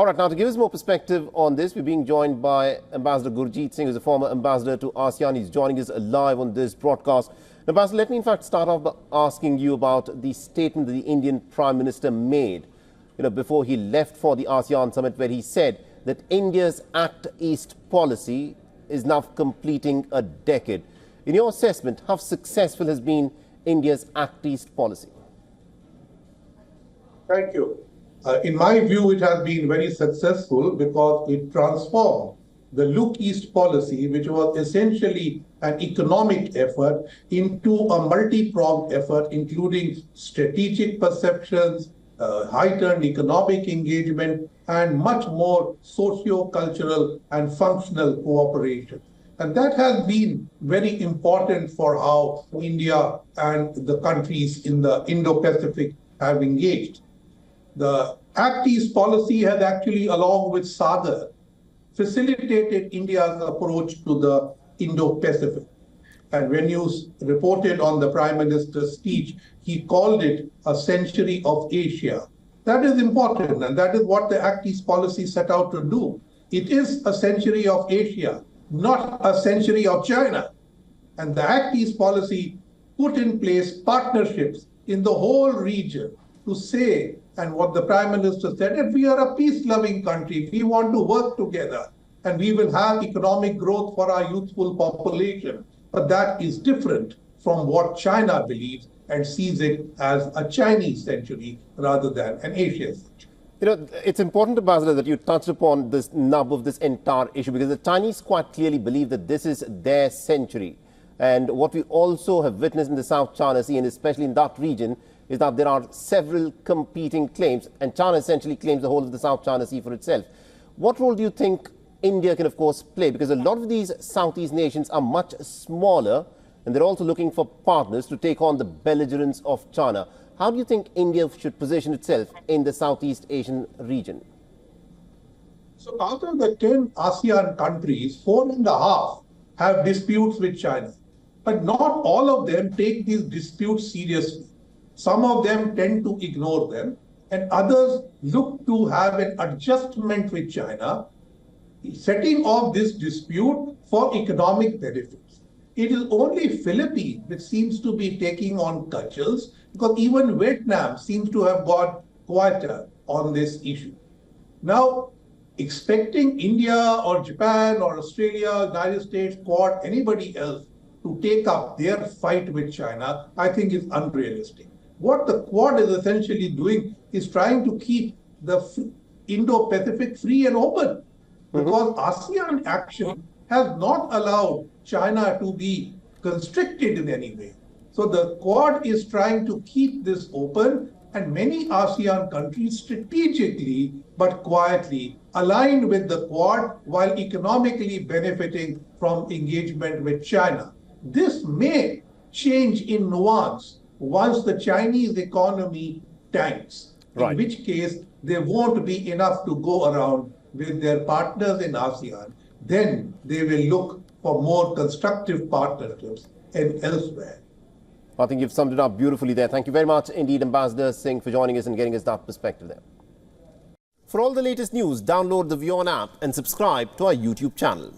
All right, now to give us more perspective on this, we're being joined by Ambassador Gurjeet Singh, who's a former ambassador to ASEAN. He's joining us live on this broadcast. Ambassador, let me in fact start off by asking you about the statement that the Indian Prime Minister made, before he left for the ASEAN Summit, where he said that India's Act East policy is now completing a decade. In your assessment, how successful has been India's Act East policy? Thank you. In my view, it has been very successful because it transformed the Look East policy, which was essentially an economic effort, into a multi-pronged effort, including strategic perceptions, heightened economic engagement, and much more socio-cultural and functional cooperation. And that has been very important for how India and the countries in the Indo-Pacific have engaged. The Act East policy has actually, along with SAGAR, facilitated India's approach to the Indo-Pacific. And when you reported on the Prime Minister's speech, he called it a century of Asia. That is important, and that is what the Act East policy set out to do. It is a century of Asia, not a century of China. And the Act East policy put in place partnerships in the whole region to say, and what the Prime Minister said, that we are a peace-loving country. We want to work together, and we will have economic growth for our youthful population. But that is different from what China believes and sees it as a Chinese century rather than an Asian century. It's important, Ambassador, that you touched upon this nub of this entire issue, because the Chinese quite clearly believe that this is their century. And what we also have witnessed in the South China Sea, and especially in that region, is that there are several competing claims, and China essentially claims the whole of the South China Sea for itself. What role do you think India can, of course, play? Because a lot of these Southeast nations are much smaller, and they're also looking for partners to take on the belligerence of China. How do you think India should position itself in the Southeast Asian region? So out of the 10 ASEAN countries, 4.5 have disputes with China. But not all of them take these disputes seriously. Some of them tend to ignore them, and others look to have an adjustment with China, setting off this dispute for economic benefits. It is only Philippines which seems to be taking on cudgels, because even Vietnam seems to have got quieter on this issue. Now, expecting India or Japan or Australia, United States, Quad, anybody else to take up their fight with China, I think is unrealistic. What the Quad is essentially doing is trying to keep the Indo-Pacific free and open, because ASEAN action has not allowed China to be constricted in any way. So the Quad is trying to keep this open, and many ASEAN countries strategically but quietly aligned with the Quad while economically benefiting from engagement with China. This may change in nuance once the Chinese economy tanks, in which case there won't be enough to go around with their partners in ASEAN. Then they will look for more constructive partnerships and elsewhere. I think you've summed it up beautifully there. Thank you very much indeed, Ambassador Singh, for joining us and getting us that perspective there. For all the latest news, download the WION app and subscribe to our YouTube channel.